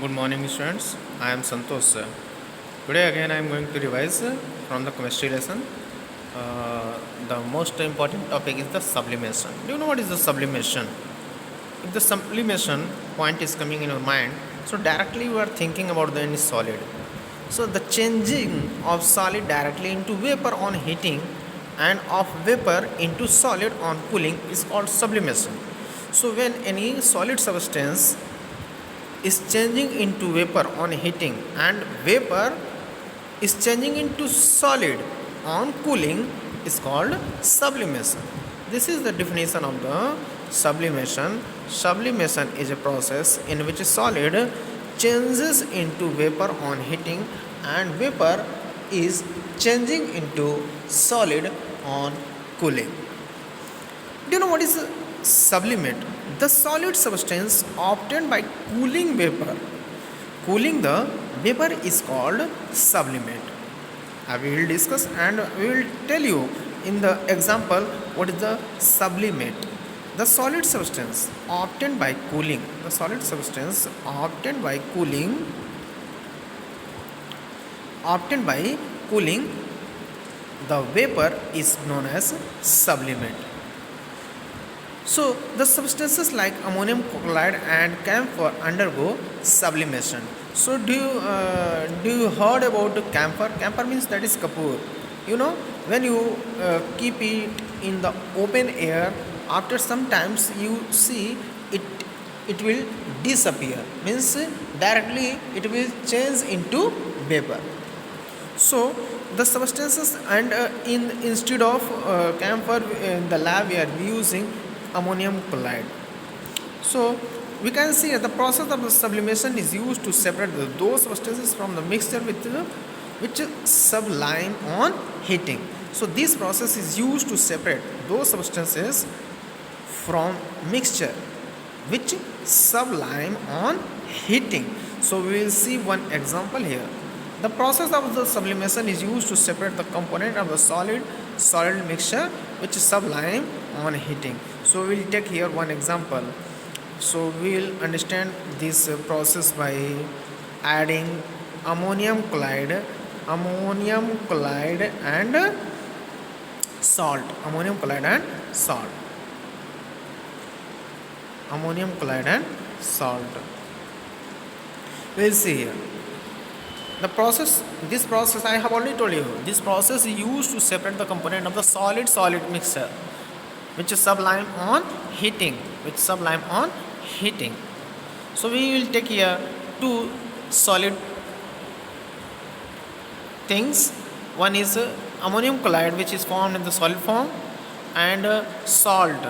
Good morning, students. I am Santosh. Today again I am going to revise from the chemistry lesson. The most important topic is the sublimation. Do you know what is the sublimation? If the sublimation point is coming in your mind, so directly you are thinking about the any solid. So the changing of solid directly into vapor on heating and of vapor into solid on cooling is called sublimation. So when any solid substance is changing into vapor on heating and vapor is changing into solid on cooling is called sublimation. This is the definition of the sublimation. Sublimation is a process in which a solid changes into vapor on heating and vapor is changing into solid on cooling. Do you know what is sublimate? The solid substance obtained by cooling vapor. Cooling the vapor is called sublimate. We will discuss and we will tell you in the example what is the sublimate. The solid substance obtained by cooling. The solid substance obtained by cooling the vapor is known as sublimate. So the substances like ammonium chloride and camphor undergo sublimation. So do you heard about camphor? Camphor means that is kapoor. You know, when you keep it in the open air, after some times you see it it will disappear. Means directly it will change into vapor. So the substances and in instead of camphor in the lab we are using ammonium chloride. So we can see that the process of the sublimation is used to separate those substances from the mixture which sublime on heating. So this process is used to separate those substances from mixture which sublime on heating. So we will see one example here. The process of the sublimation is used to separate the component of the solid mixture which is sublime on heating. So we will take here one example. So we will understand this process by adding ammonium chloride and salt. Ammonium chloride and salt. Ammonium chloride and salt. We will see here. This process I have already told you, this process is used to separate the component of the solid mixture which is sublime on heating. So we will take here two solid things. One is ammonium chloride which is formed in the solid form and salt.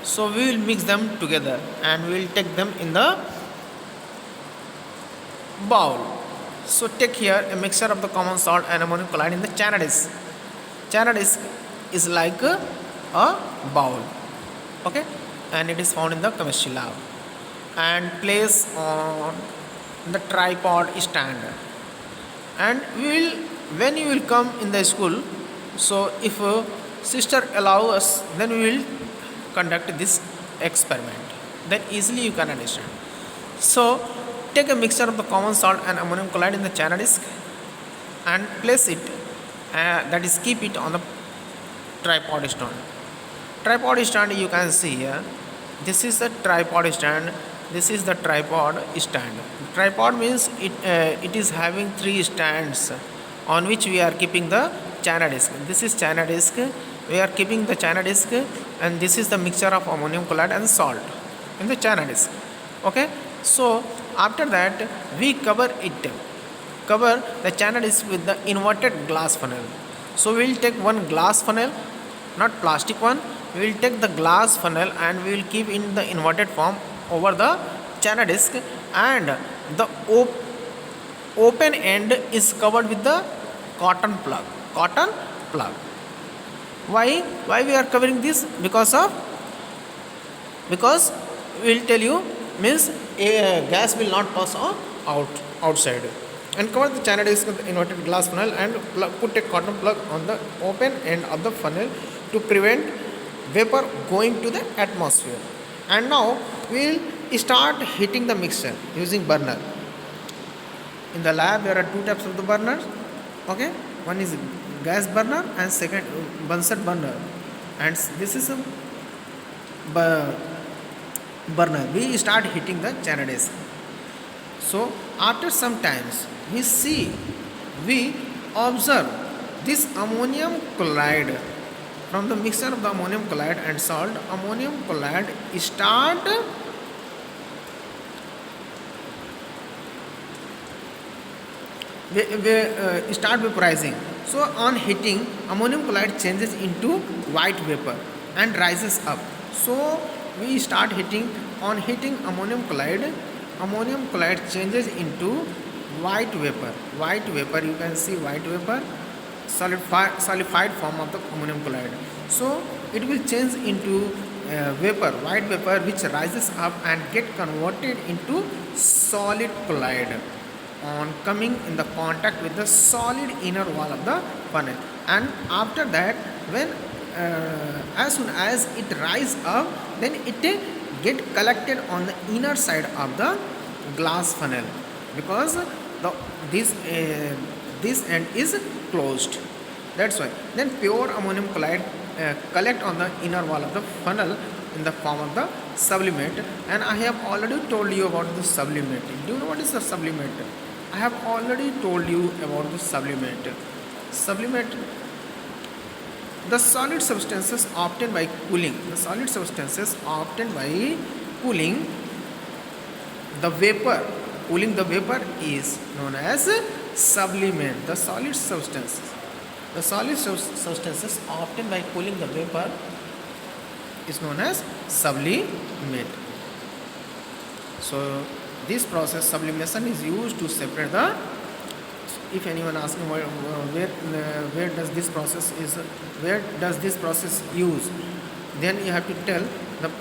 So we will mix them together and we will take them in the bowl. So take here a mixture of the common salt and ammonium chloride in the China disk. China disk is like a bowl, okay, and it is found in the chemistry lab. And place on the tripod stand. And when you will come in the school, so if sister allow us, then we will conduct this experiment. Then easily you can understand. So take a mixture of the common salt and ammonium chloride in the China disk and place it, that is keep it on the tripod stand. Tripod stand you can see here. This is the tripod stand. This is the tripod stand. Tripod means it is having three stands on which we are keeping the China disk. This is China disk. We are keeping the China disk and this is the mixture of ammonium chloride and salt in the China disk. Okay. So after that we cover the China disk with the inverted glass funnel. So we will take one glass funnel, not plastic one. We will take the glass funnel and we will keep in the inverted form over the China disk, and the open end is covered with the cotton plug. Why we are covering this? Because we will tell you, means gas will not pass outside. And cover the China disk with the inverted glass funnel and put a cotton plug on the open end of the funnel to prevent vapor going to the atmosphere. And now we will start heating the mixture using burner. in the lab there are two types of the burners. Okay, one is gas burner and second Bunsen burner, and this is a burner. We start heating the channel. So after some times we observe this ammonium chloride. From the mixture of the ammonium chloride and salt, ammonium chloride start start vaporizing. So on heating, ammonium chloride changes into white vapor and rises up. So we start heating. On heating ammonium chloride changes into white vapor. White vapor, you can see white vapor, solidified form of the ammonium chloride. So it will change into vapor, white vapor, which rises up and get converted into solid chloride on coming in the contact with the solid inner wall of the funnel. And after that, when as soon as it rise up, then it get collected on the inner side of the glass funnel, because this end is closed. That's why. Then pure ammonium chloride collect on the inner wall of the funnel in the form of the sublimate. And I have already told you about the sublimate. Do you know what is the sublimate? I have already told you about the sublimate. Sublimate, the solid substances obtained by cooling. The solid substances obtained by cooling the vapor. Cooling the vapor is known as sublimate. The solid substances obtained by cooling the vapor is known as sublimate. So this process, sublimation, is used to separate the. If anyone asking where does this process use, then you have to tell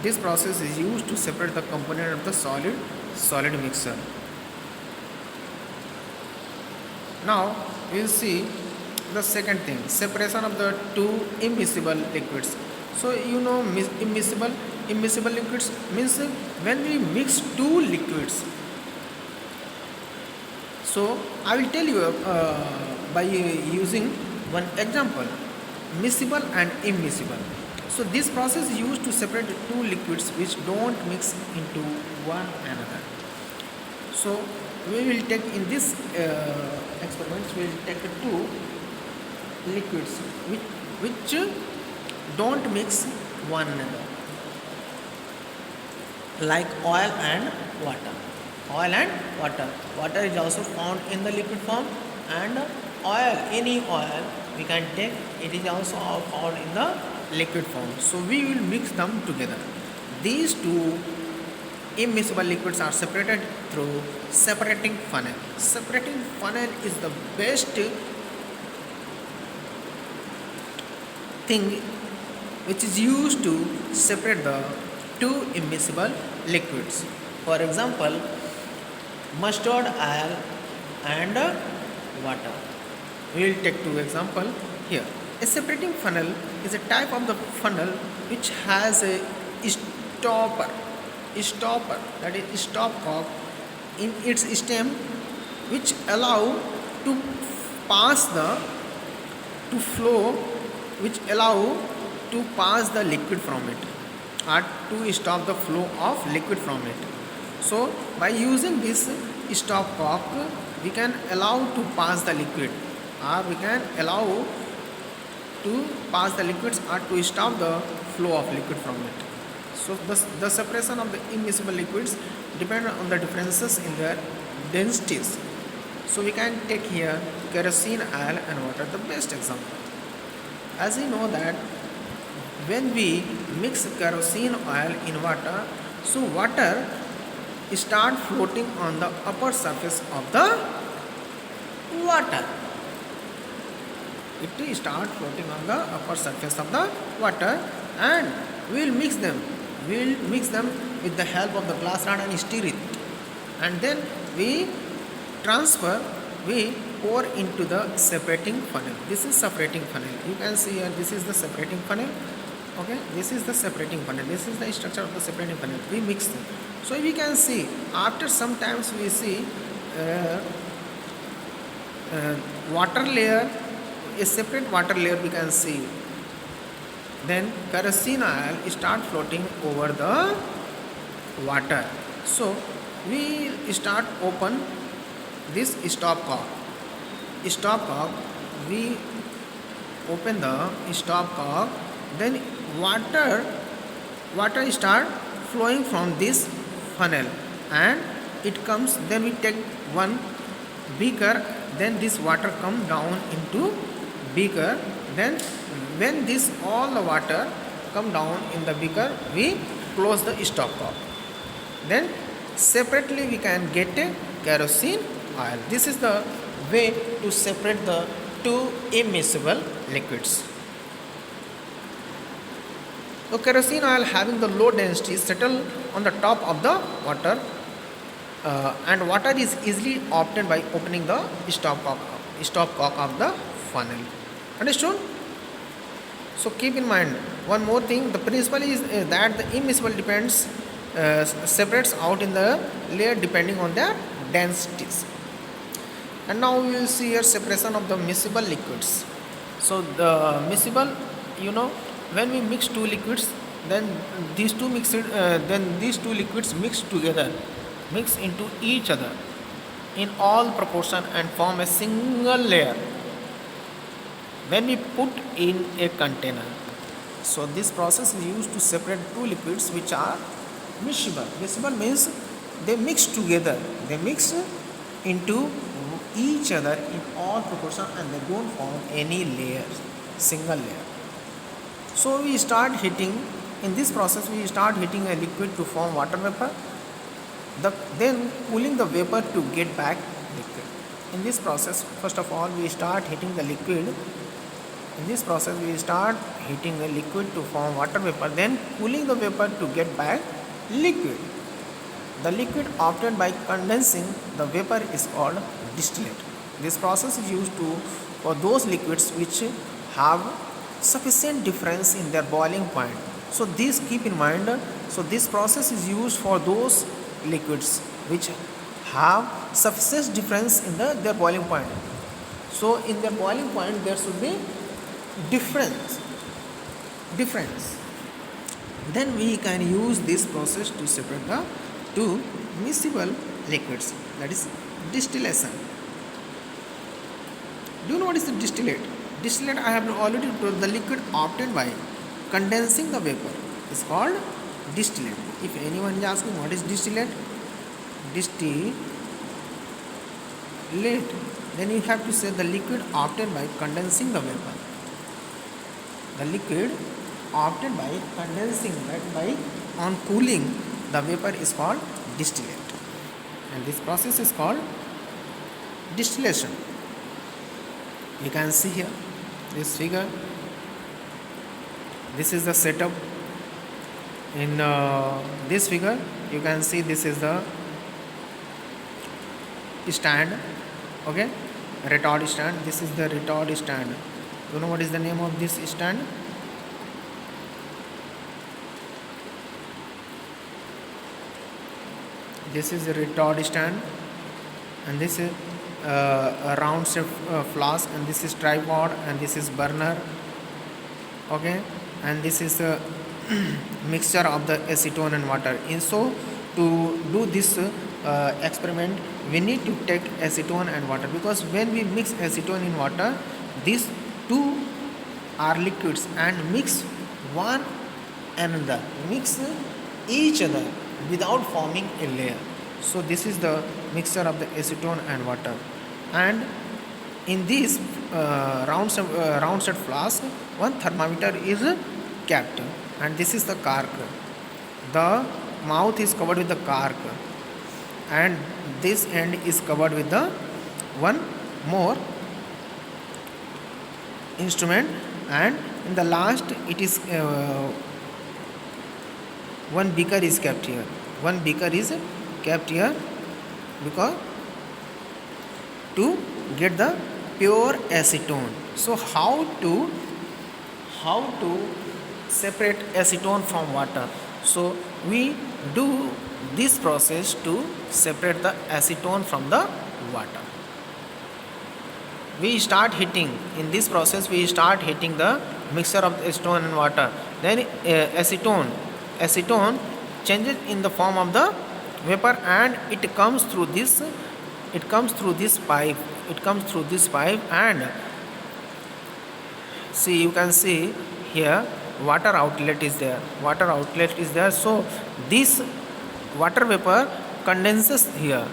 this process is used to separate the component of the solid mixture. Now we will see the second thing, separation of the two immiscible liquids. So you know immiscible liquids means when we mix two liquids. So I will tell you by using one example, miscible and immiscible. So this process is used to separate the two liquids which don't mix into one another. So we will take in this experiments, we will take the two liquids which don't mix one another, like oil and water. Oil and water. Water is also found in the liquid form, and oil, any oil we can take, it is also found in the liquid form. So we will mix them together. These two immiscible liquids are separated through separating funnel. Separating funnel is the best thing which is used to separate the two immiscible liquids. For example, mustard oil and water. We will take two examples here. A separating funnel is a type of the funnel which has a stopper, that is stopcock in its stem, which allow to pass the liquid from it, or to stop the flow of liquid from it. So by using this stopcock, we can allow to pass the liquid, or we can allow to pass the liquids or to stop the flow of liquid from it. So the separation of the immiscible liquids depend on the differences in their densities. So we can take here kerosene oil and water, the best example. As you know that when we mix kerosene oil in water, so water start floating on the upper surface of the water. It start floating on the upper surface of the water, and we will mix them. We will mix them with the help of the glass rod and stir it, and then we pour into the separating funnel. This is separating funnel. You can see here, this is the separating funnel. Okay, this is the separating funnel. This is the structure of the separating funnel. We mix them. So we can see after some times we see uh, water layer, a separate water layer we can see. Then kerosene oil start floating over the water. So we start open this stopcock. Stopcock, we open the stopcock, then water start flowing from this funnel, and it comes, then we take one beaker, then this water come down into beaker, then when this all the water come down in the beaker, we close the stopcock. Then separately we can get a kerosene oil. This is the way to separate the two immiscible liquids. So kerosene oil having the low density settle on the top of the water, and water is easily obtained by opening the stopcock of the funnel. Understood? So keep in mind one more thing. The principle is that the immiscible depends separates out in the layer depending on their densities. And now we will see here separation of the miscible liquids. So the miscible, when we mix two liquids, then these two liquids mix together, mix into each other in all proportion and form a single layer when we put in a container. So this process is used to separate two liquids which are miscible. Miscible means they mix together, they mix into each other in all proportion and they don't form any layers, single layer. So we start heating, in this process we start heating a liquid to form water vapor, then cooling the vapor to get back liquid. In this process, first of all, we start heating the liquid. In this process, we start heating the liquid to form water vapor, then cooling the vapor to get back liquid. The liquid obtained by condensing the vapor is called distillate. This process is used for those liquids which have sufficient difference in their boiling point. So this keep in mind. So this process is used for those liquids which have sufficient difference in their boiling point. So in their boiling point there should be difference. Then we can use this process to separate the two miscible liquids, that is distillation. Do you know what is the distillate? Distillate, I have already told, the liquid obtained by condensing the vapor is called distillate. If anyone is asking what is distillate, then you have to say the liquid obtained by condensing the vapor. The liquid obtained by condensing, by on cooling the vapor is called distillate, and this process is called distillation. You can see here this figure. This is the setup. In this figure you can see this is the stand, okay, retort stand. This is the retort stand. You know what is the name of this stand? This is a retort stand, and this is a round shaped flask, and this is tripod, and this is burner, okay, and this is a mixture of the acetone and water. And so to do this experiment we need to take acetone and water, because when we mix acetone in water, these two are liquids and mix one another, mix each other without forming a layer. So this is the mixture of the acetone and water, and in this round shaped flask one thermometer is kept, and this is the cork. The mouth is covered with the cork, and this end is covered with the one more instrument, and in the last it is one beaker is kept here. One beaker is kept here because to get the pure acetone. So how to separate acetone from water? So we do this process to separate the acetone from the water. we start heating. In this process we start heating the mixture of acetone and water. Then acetone changes in the form of the vapor, and it comes through this pipe. And see, you can see here water outlet is there. So this water vapor condenses here,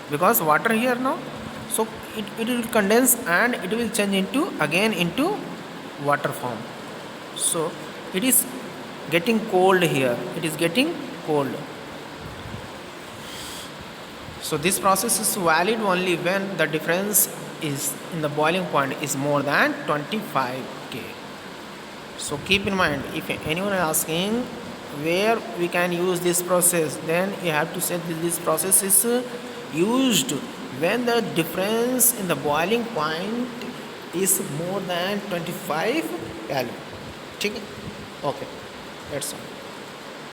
because water here now, so it will condense and it will change into water form. So it is getting cold here, so this process is valid only when the difference is in the boiling point is more than 25K. So keep in mind, if anyone is asking where we can use this process, then you have to say that this process is used when the difference in the boiling point is more than 25 Kelvin. Okay, that's all.